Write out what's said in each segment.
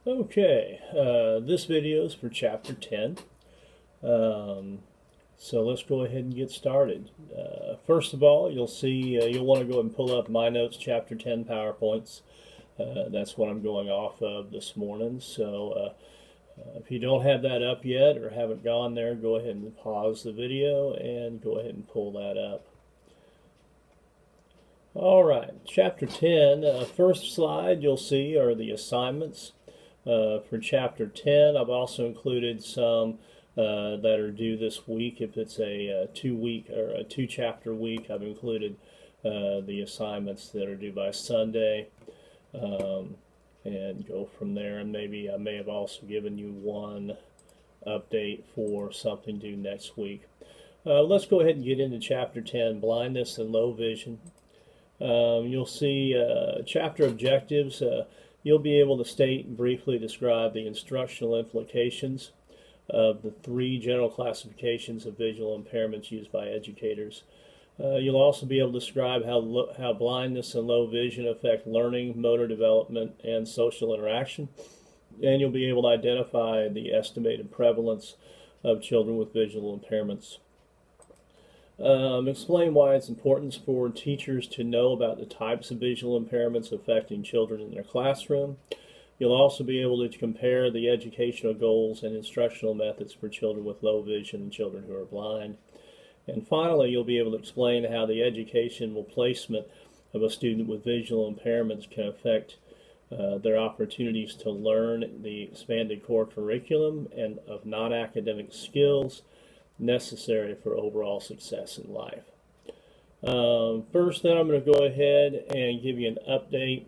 Okay, this video is for Chapter 10. So let's go ahead and get started. First of all, you'll see you'll want to go and pull up My Notes Chapter 10 PowerPoints. That's what I'm going off of this morning. So if you don't have that up yet or haven't gone there, go ahead and pause the video and go ahead and pull that up. All right, Chapter 10, first slide you'll see are the assignments. For Chapter 10, I've also included some that are due this week. If it's a 2-week or a 2-chapter week, I've included the assignments that are due by Sunday, and go from there. And maybe I may have also given you one update for something due next week. Let's go ahead and get into Chapter 10, Blindness and Low Vision. You'll see chapter objectives. You'll be able to state and briefly describe the instructional implications of the 3 general classifications of visual impairments used by educators. You'll also be able to describe how blindness and low vision affect learning, motor development, and social interaction. And you'll be able to identify the estimated prevalence of children with visual impairments. Explain why it's important for teachers to know about the types of visual impairments affecting children in their classroom. You'll also be able to compare the educational goals and instructional methods for children with low vision and children who are blind. And finally, you'll be able to explain how the educational placement of a student with visual impairments can affect their opportunities to learn the expanded core curriculum and of non-academic skills necessary for overall success in life. First, then I'm going to go ahead and give you an update.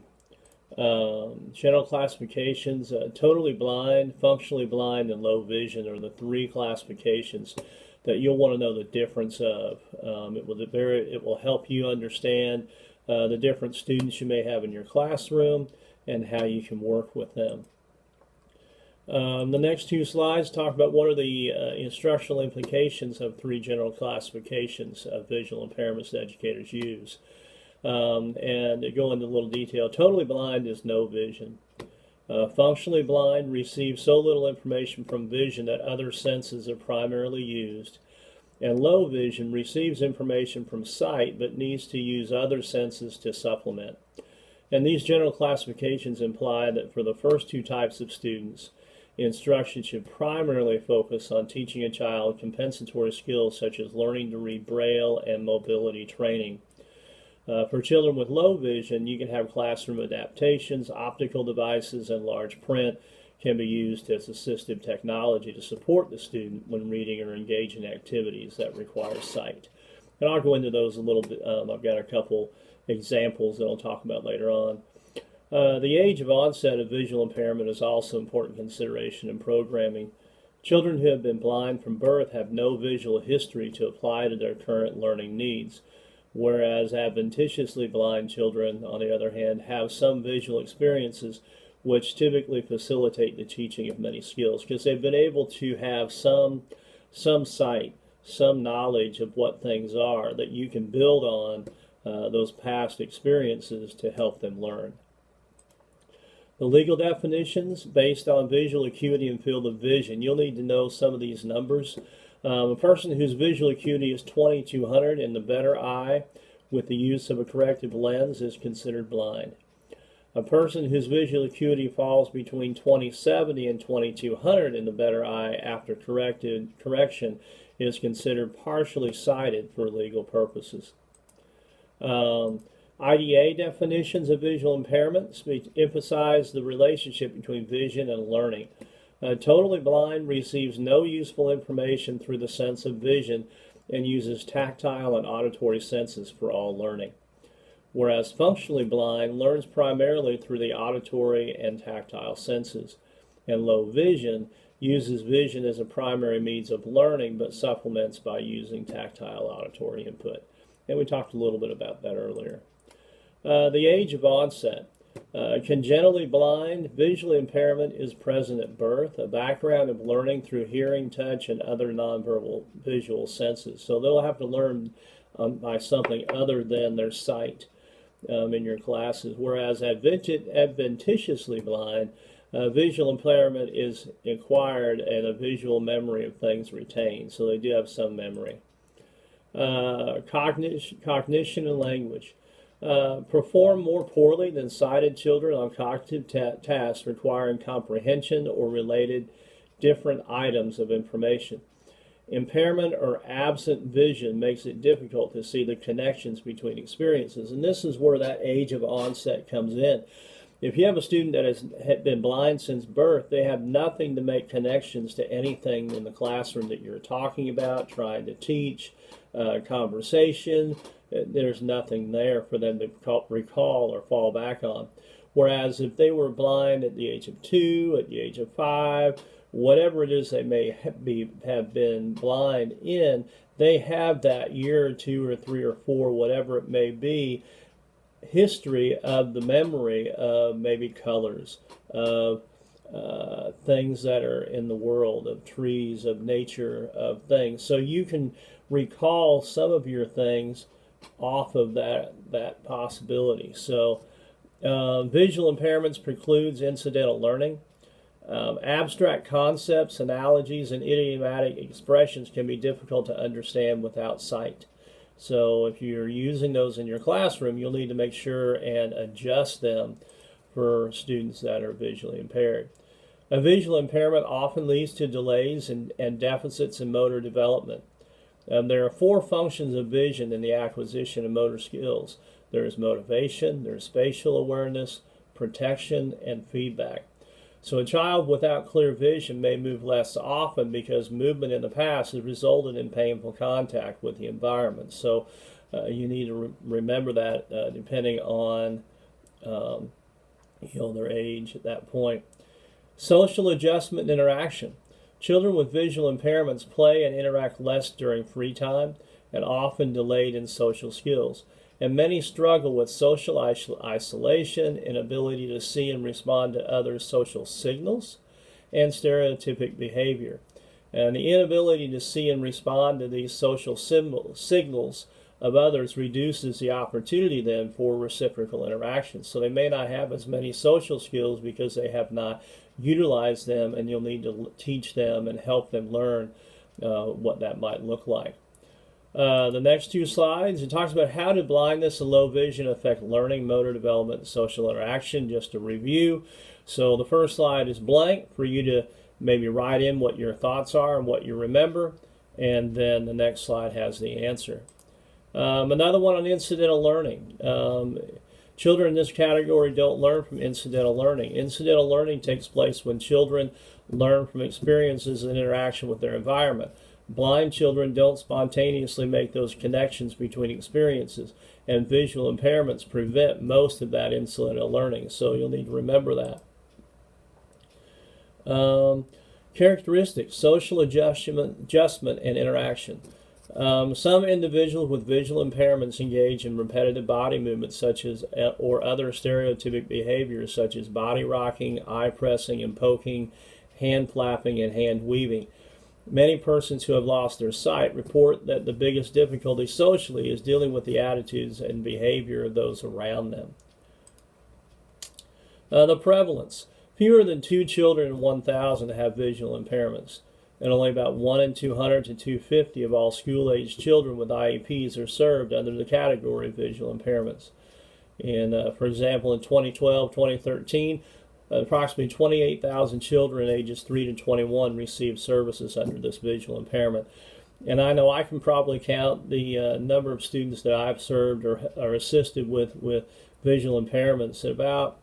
General classifications: totally blind, functionally blind, and low vision are the 3 classifications that you'll want to know the difference of. It will help you understand the different students you may have in your classroom and how you can work with them. The next 2 slides talk about what are the instructional implications of 3 general classifications of visual impairments that educators use. And go into a little detail. Totally blind is no vision. Functionally blind receives so little information from vision that other senses are primarily used. And low vision receives information from sight but needs to use other senses to supplement. And these general classifications imply that for the first 2 types of students, instruction should primarily focus on teaching a child compensatory skills such as learning to read Braille and mobility training. For children with low vision, you can have classroom adaptations, optical devices, and large print can be used as assistive technology to support the student when reading or engaging in activities that require sight. And I'll go into those a little bit. I've got a couple examples that I'll talk about later on. The age of onset of visual impairment is also an important consideration in programming. Children who have been blind from birth have no visual history to apply to their current learning needs, whereas adventitiously blind children, on the other hand, have some visual experiences which typically facilitate the teaching of many skills because they've been able to have some sight, some knowledge of what things are that you can build on those past experiences to help them learn. The legal definitions based on visual acuity and field of vision. You'll need to know some of these numbers. A person whose visual acuity is 2200 in the better eye with the use of a corrective lens is considered blind. A person whose visual acuity falls between 2070 and 2200 in the better eye after correction is considered partially sighted for legal purposes. IDA definitions of visual impairments emphasize the relationship between vision and learning. Totally blind receives no useful information through the sense of vision and uses tactile and auditory senses for all learning, whereas functionally blind learns primarily through the auditory and tactile senses, and low vision uses vision as a primary means of learning but supplements by using tactile auditory input. And we talked a little bit about that earlier. The age of onset. Congenitally blind, visual impairment is present at birth, a background of learning through hearing, touch, and other nonverbal visual senses. So they'll have to learn by something other than their sight in your classes, whereas adventitiously blind Visual impairment is acquired and a visual memory of things retained, so they do have some memory. Cognition and language. Perform more poorly than sighted children on cognitive tasks requiring comprehension or related different items of information. Impairment or absent vision makes it difficult to see the connections between experiences, and this is where that age of onset comes in. If you have a student that has been blind since birth, they have nothing to make connections to anything in the classroom that you're talking about, trying to teach, conversation. There's nothing there for them to recall or fall back on. Whereas if they were blind at the age of 2, at the age of 5, whatever it is they may have been blind in, they have that year or 2 or 3 or 4, whatever it may be, history of the memory of maybe colors, of things that are in the world, of trees, of nature, of things. So you can recall some of your things off of that possibility. So visual impairments precludes incidental learning. Abstract concepts, analogies, and idiomatic expressions can be difficult to understand without sight. So if you're using those in your classroom, you'll need to make sure and adjust them for students that are visually impaired. A visual impairment often leads to delays and deficits in motor development. There are 4 functions of vision in the acquisition of motor skills. There is motivation, there's spatial awareness, protection, and feedback. So a child without clear vision may move less often because movement in the past has resulted in painful contact with the environment. So you need to remember that depending on their age at that point. Social adjustment and interaction. Children with visual impairments play and interact less during free time and often delayed in social skills. And many struggle with social isolation, inability to see and respond to others' social signals, and stereotypic behavior. And the inability to see and respond to these social signals of others reduces the opportunity then for reciprocal interactions. So they may not have as many social skills because they have not utilized them, and you'll need to teach them and help them learn what that might look like. The next 2 slides, it talks about how did blindness and low vision affect learning, motor development, and social interaction, just to review. So the first slide is blank for you to maybe write in what your thoughts are and what you remember, and then the next slide has the answer. Another one on incidental learning. Children in this category don't learn from incidental learning. Incidental learning takes place when children learn from experiences and interaction with their environment. Blind children don't spontaneously make those connections between experiences, and visual impairments prevent most of that incidental learning. So you'll need to remember that. Characteristics, social adjustment and interaction. Some individuals with visual impairments engage in repetitive body movements or other stereotypic behaviors such as body rocking, eye pressing and poking, hand flapping, and hand weaving. Many persons who have lost their sight report that the biggest difficulty socially is dealing with the attitudes and behavior of those around them. The prevalence. Fewer than 2 children in 1,000 have visual impairments, and only about 1 in 200 to 250 of all school-aged children with IEPs are served under the category of visual impairments. And for example, in 2012-2013, approximately 28,000 children ages 3 to 21 received services under this visual impairment. And I know I can probably count the number of students that I've served or assisted with visual impairments at about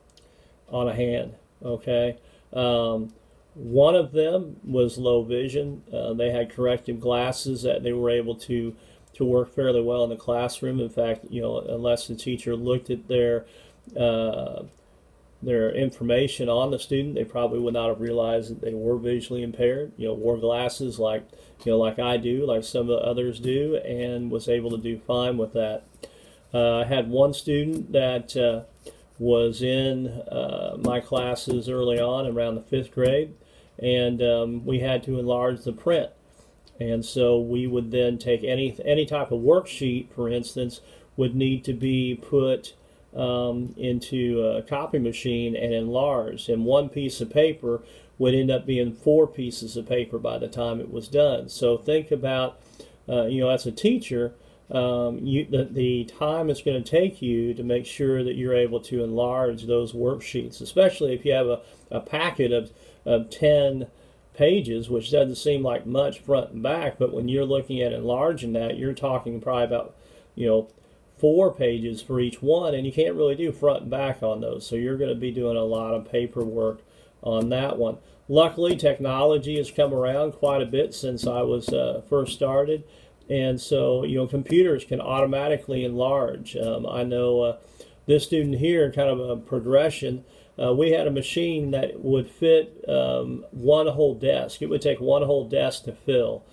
on a hand, okay? One of them was low vision. They had corrective glasses that they were able to work fairly well in the classroom. In fact, unless the teacher looked at their information on the student, they probably would not have realized that they were visually impaired. Wore glasses like I do, like some of the others do, and was able to do fine with that. I had one student that was in my classes early on, around the 5th grade, and we had to enlarge the print. And so we would then take any type of worksheet, for instance, would need to be put into a copy machine and enlarged, and one piece of paper would end up being 4 pieces of paper by the time it was done. So think about, as a teacher, the time it's going to take you to make sure that you're able to enlarge those worksheets, especially if you have a packet of 10 pages, which doesn't seem like much front and back, but when you're looking at enlarging that, you're talking probably about 4 pages for each one, and you can't really do front and back on those, so you're going to be doing a lot of paperwork on that one. Luckily, technology has come around quite a bit since I was first started, and so computers can automatically enlarge. I know this student here, kind of a progression. We had a machine that would fit one whole desk. It would take one whole desk to fill.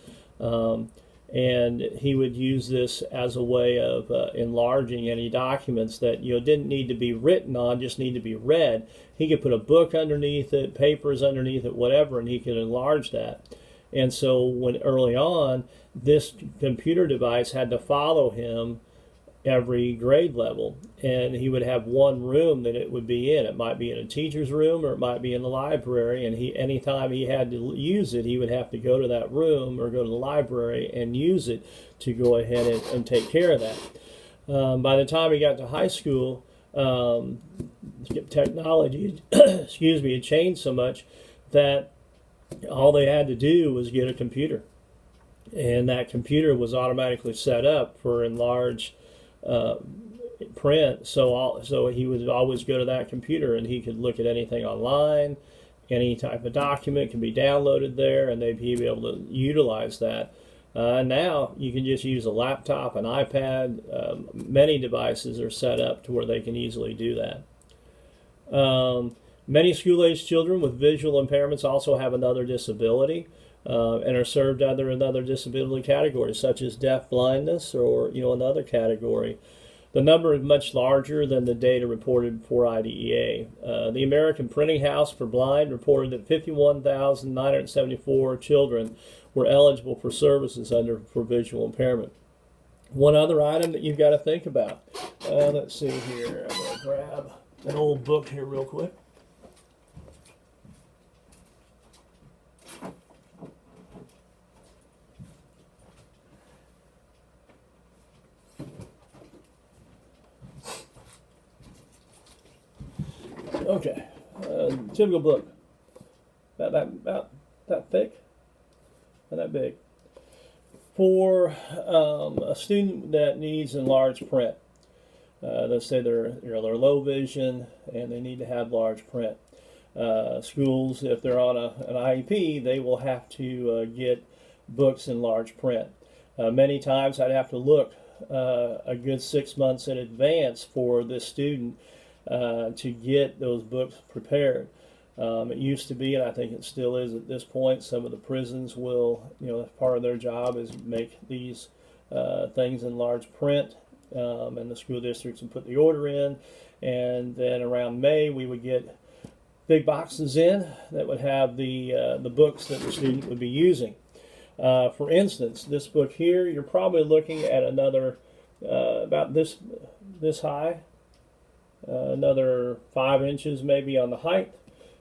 And he would use this as a way of enlarging any documents that didn't need to be written on, just need to be read. He could put a book underneath it, papers underneath it, whatever, and he could enlarge that. And so when early on, this computer device had to follow him every grade level, and he would have one room that it would be in. It might be in a teacher's room, or it might be in the library, and anytime he had to use it, he would have to go to that room or go to the library and use it to go ahead and take care of that. By the time he got to high school, technology had changed so much that all they had to do was get a computer, and that computer was automatically set up for enlarged print, so he would always go to that computer, and he could look at anything online. Any type of document can be downloaded there, and they'd be able to utilize that. Now you can just use a laptop, an iPad. Many devices are set up to where they can easily do that. Many school-age children with visual impairments also have another disability, and are served under another disability category, such as deaf blindness or another category. The number is much larger than the data reported for IDEA. The American Printing House for Blind reported that 51,974 children were eligible for services for visual impairment. One other item that you've got to think about. Let's see here. I'm going to grab an old book here real quick. Okay, typical book, about that thick and that big. For a student that needs enlarged print, let's say they're low vision and they need to have large print. Schools, if they're on an IEP, they will have to get books in large print. Many times I'd have to look a good 6 months in advance for this student to get those books prepared. It used to be, and I think it still is at this point, some of the prisons will, part of their job is make these things in large print, and the school districts would put the order in, and then around May we would get big boxes in that would have the books that the student would be using. For instance, this book here, you're probably looking at another about this high, another 5 inches maybe on the height,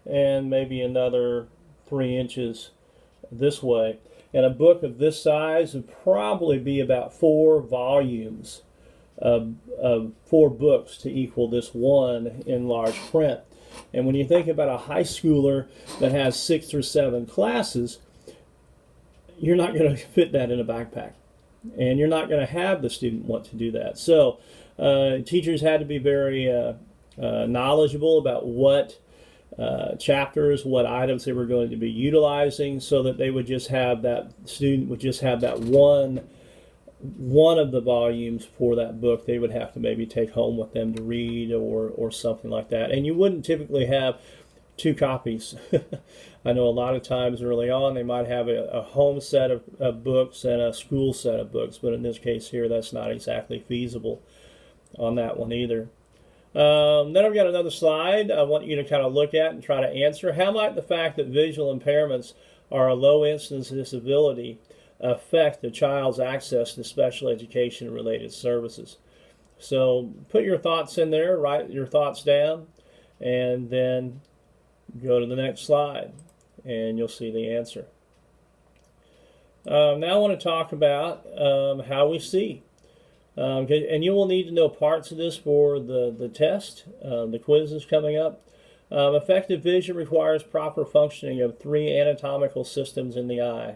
and maybe another 3 inches this way. And a book of this size would probably be about 4 volumes of 4 books to equal this one in large print. And when you think about a high schooler that has 6 or 7 classes, you're not going to fit that in a backpack, and you're not going to have the student want to do that. So teachers had to be very knowledgeable about what chapters, what items they were going to be utilizing, so that they would just have that student would just have that one of the volumes for that book they would have to maybe take home with them to read or something like that. And you wouldn't typically have 2 copies. I know a lot of times early on they might have a home set of books and a school set of books, but in this case here that's not exactly feasible on that one either. Then I've got another slide I want you to kind of look at and try to answer. How might the fact that visual impairments are a low incidence disability affect the child's access to special education related services? So put your thoughts in there, write your thoughts down, and then go to the next slide, and you'll see the answer. Now I want to talk about how we see. And you will need to know parts of this for the test. The quiz is coming up. Effective vision requires proper functioning of 3 anatomical systems in the eye.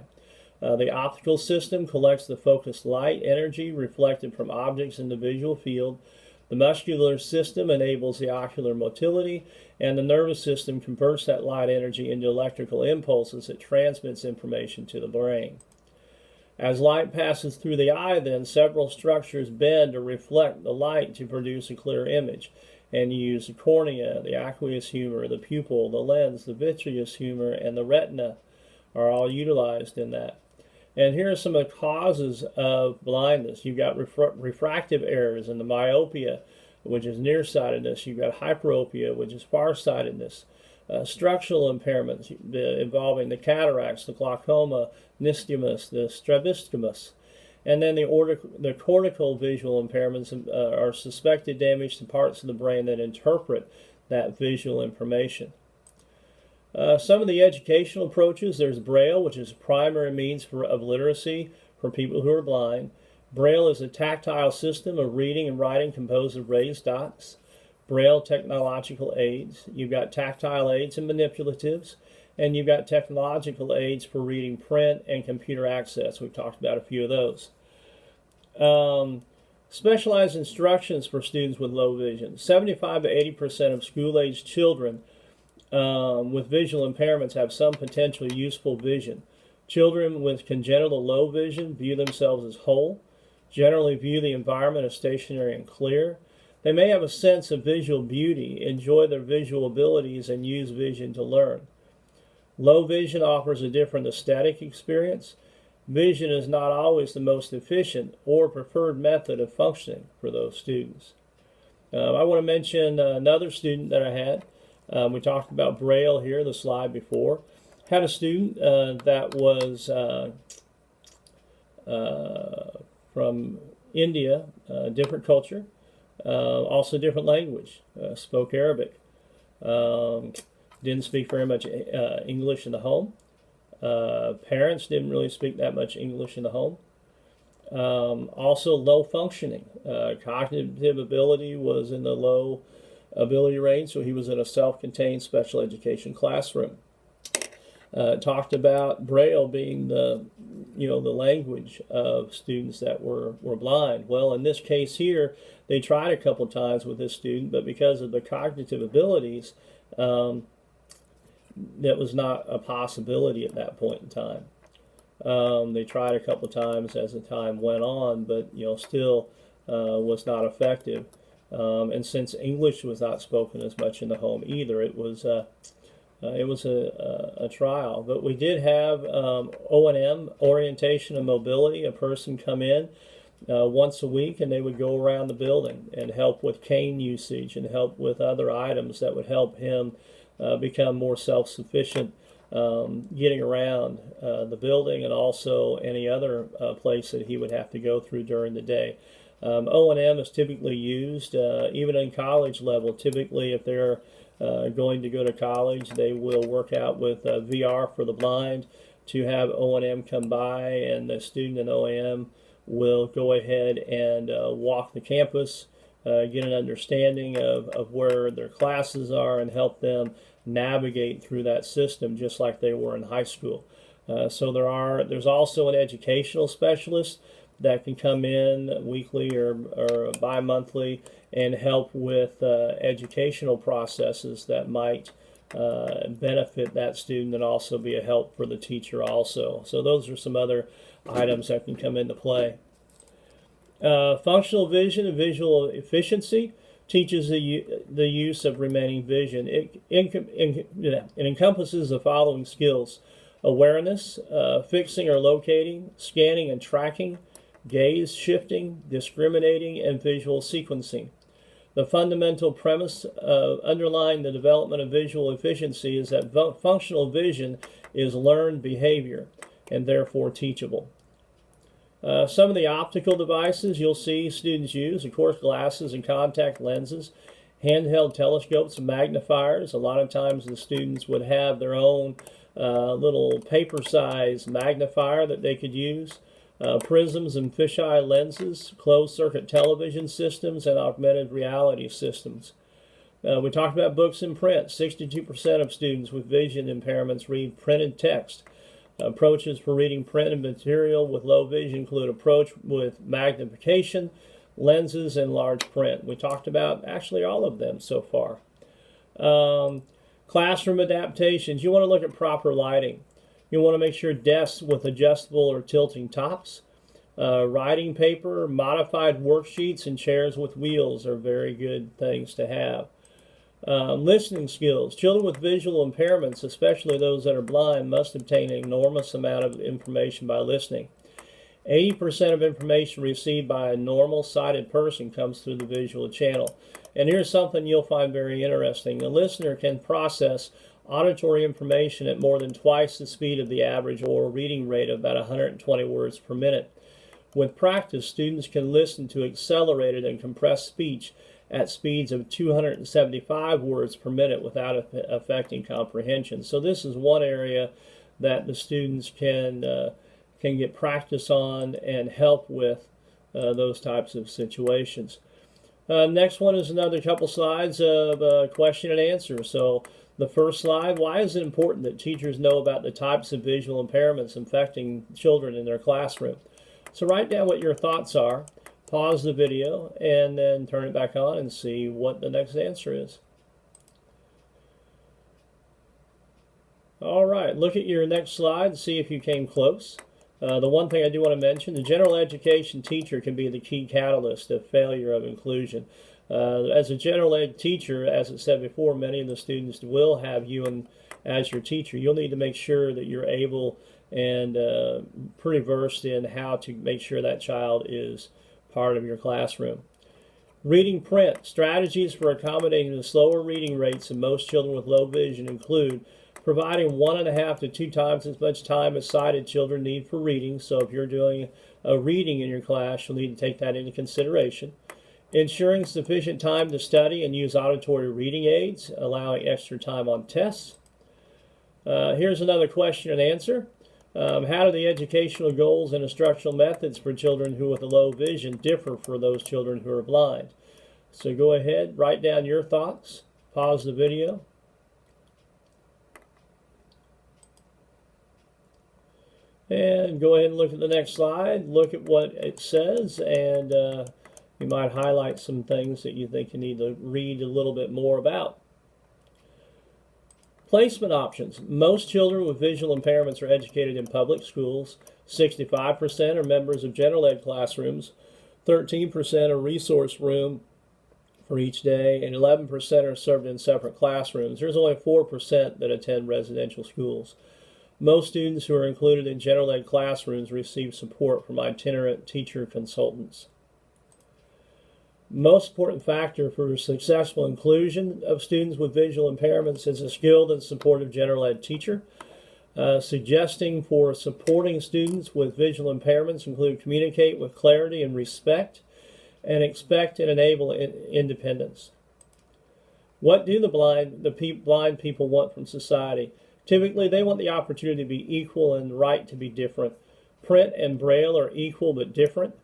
The optical system collects the focused light energy reflected from objects in the visual field. The muscular system enables the ocular motility, and the nervous system converts that light energy into electrical impulses that transmits information to the brain. As light passes through the eye, then, several structures bend or reflect the light to produce a clear image. And you use the cornea, the aqueous humor, the pupil, the lens, the vitreous humor, and the retina are all utilized in that. And here are some of the causes of blindness. You've got refractive errors in the myopia, which is nearsightedness. You've got hyperopia, which is farsightedness. Structural impairments involving the cataracts, the glaucoma, nystagmus, the strabismus. And then the cortical visual impairments are suspected damage to parts of the brain that interpret that visual information. Some of the educational approaches, there's Braille, which is a primary means of literacy for people who are blind. Braille is a tactile system of reading and writing composed of raised dots. Braille technological aids. You've got tactile aids and manipulatives, and you've got technological aids for reading print and computer access. We've talked about a few of those. Specialized instructions for students with low vision. 75 to 80% of school-aged children with visual impairments have some potentially useful vision. Children with congenital low vision view themselves as whole, generally view the environment as stationary and clear. They may have a sense of visual beauty, enjoy their visual abilities, and use vision to learn. Low vision offers a different aesthetic experience. Vision is not always the most efficient or preferred method of functioning for those students. I want to mention another student that I had. We talked about Braille here, the slide before. Had a student that was from India, different culture, also different language, spoke Arabic. Didn't speak very much English in the home. Parents didn't really speak that much English in the home. Also low functioning. Cognitive ability was in the low ability range, so he was in a self-contained special education classroom. Talked about Braille being the language of students that were blind. Well, in this case here, they tried a couple times with this student, but because of the cognitive abilities, that was not a possibility at that point in time. They tried a couple times as the time went on, but still was not effective. And since English was not spoken as much in the home either, it was a trial. But we did have O&M, orientation and mobility, a person come in once a week, and they would go around the building and help with cane usage and help with other items that would help him become more self-sufficient getting around the building and also any other place that he would have to go through during the day. O&M is typically used even in college level. Typically, if they're going to go to college, they will work out with VR for the blind to have O&M come by, and the student in O&M will go ahead and walk the campus, get an understanding of where their classes are, and help them navigate through that system just like they were in high school. So there's also an educational specialist that can come in weekly or bi-monthly and help with educational processes that might benefit that student and also be a help for the teacher also. So those are some other items that can come into play. Functional vision and visual efficiency teaches the use of remaining vision. It encompasses the following skills: awareness, fixing or locating, scanning and tracking, gaze shifting, discriminating, and visual sequencing. The fundamental premise underlying the development of visual efficiency is that functional vision is learned behavior and therefore teachable. Some of the optical devices you'll see students use, of course, glasses and contact lenses, handheld telescopes and magnifiers. A lot of times the students would have their own little paper-sized magnifier that they could use. Prisms and fisheye lenses, closed-circuit television systems, and augmented reality systems. We talked about books in print. 62% of students with vision impairments read printed text. Approaches for reading printed material with low vision include approach with magnification, lenses, and large print. We talked about actually all of them so far. Classroom adaptations. You want to look at proper lighting. You want to make sure desks with adjustable or tilting tops. Writing paper, modified worksheets, and chairs with wheels are very good things to have. Listening skills. Children with visual impairments, especially those that are blind, must obtain an enormous amount of information by listening. 80% of information received by a normal sighted person comes through the visual channel. And here's something you'll find very interesting. A listener can process auditory information at more than twice the speed of the average oral reading rate of about 120 words per minute. With practice, students can listen to accelerated and compressed speech at speeds of 275 words per minute without affecting comprehension. So this is one area that the students can get practice on and help with those types of situations. Next one is another couple slides of question and answer. So the first slide, why is it important that teachers know about the types of visual impairments affecting children in their classroom? So write down what your thoughts are. Pause the video and then turn it back on and see what the next answer is. All right, look at your next slide and see if you came close. The one thing I do want to mention, the general education teacher can be the key catalyst of failure of inclusion. As a general ed teacher, as it said before, many of the students will have you as your teacher. You'll need to make sure that you're able and pretty versed in how to make sure that child is part of your classroom. Reading print. Strategies for accommodating the slower reading rates of most children with low vision include providing 1.5 to 2 times as much time as sighted children need for reading. So if you're doing a reading in your class, you'll need to take that into consideration. Ensuring sufficient time to study and use auditory reading aids, allowing extra time on tests. Here's another question and answer. How do the educational goals and instructional methods for children who with a low vision differ for those children who are blind? So go ahead, write down your thoughts, pause the video. And go ahead and look at the next slide, look at what it says, and you might highlight some things that you think you need to read a little bit more about. Placement options. Most children with visual impairments are educated in public schools. 65% are members of general ed classrooms. 13% are resource room for each day, and 11% are served in separate classrooms. There's only 4% that attend residential schools. Most students who are included in general ed classrooms receive support from itinerant teacher consultants. Most important factor for successful inclusion of students with visual impairments is a skilled and supportive general ed teacher. Suggesting for supporting students with visual impairments include communicate with clarity and respect, and expect and enable independence. What do the blind people want from society? Typically, they want the opportunity to be equal and the right to be different. Print and Braille are equal but different.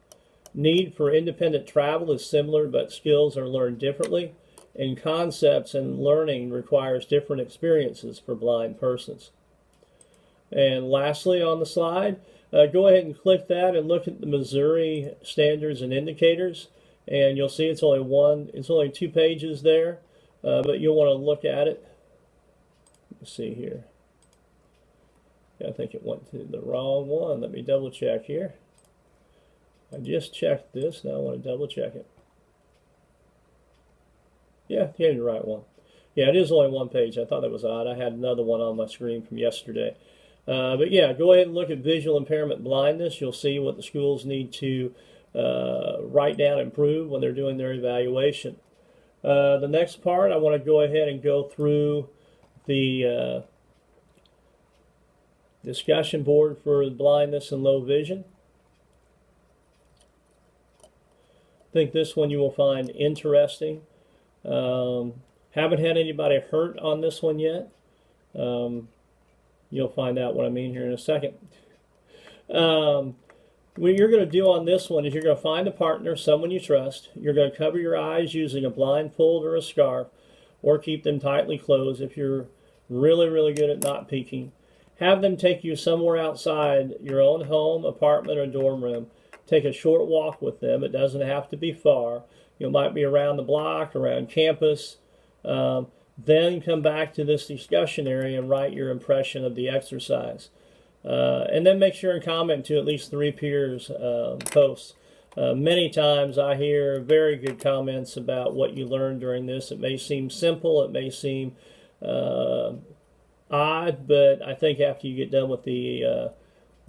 Need for independent travel is similar, but skills are learned differently, and concepts and learning requires different experiences for blind persons. And lastly on the slide, go ahead and click that and look at the Missouri standards and indicators, and you'll see it's only 2 pages there, but you'll want to look at it. Let's see here. I think it went to the wrong one. Let me double check here. I just checked this, now I want to double check it. Yeah, you had the right one. Yeah, it is only 1 page. I thought that was odd. I had another one on my screen from yesterday. But yeah, go ahead and look at visual impairment blindness. You'll see what the schools need to write down and prove when they're doing their evaluation. The next part, I want to go ahead and go through the discussion board for blindness and low vision. think this one you will find interesting. Haven't had anybody hurt on this one yet. You'll find out what I mean here in a second. What you're going to do on this one is you're going to find a partner, someone you trust. You're going to cover your eyes using a blindfold or a scarf, or keep them tightly closed if you're really, really good at not peeking. Have them take you somewhere outside your own home, apartment, or dorm room. Take a short walk with them. It doesn't have to be far. You might be around the block, around campus. Then come back to this discussion area and write your impression of the exercise. And then make sure and comment to at least 3 peers' posts. Many times I hear very good comments about what you learned during this. It may seem simple, it may seem odd, but I think after you get done with the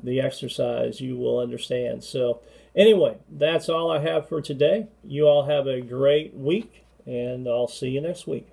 exercise, you will understand. So anyway, that's all I have for today. You all have a great week, and I'll see you next week.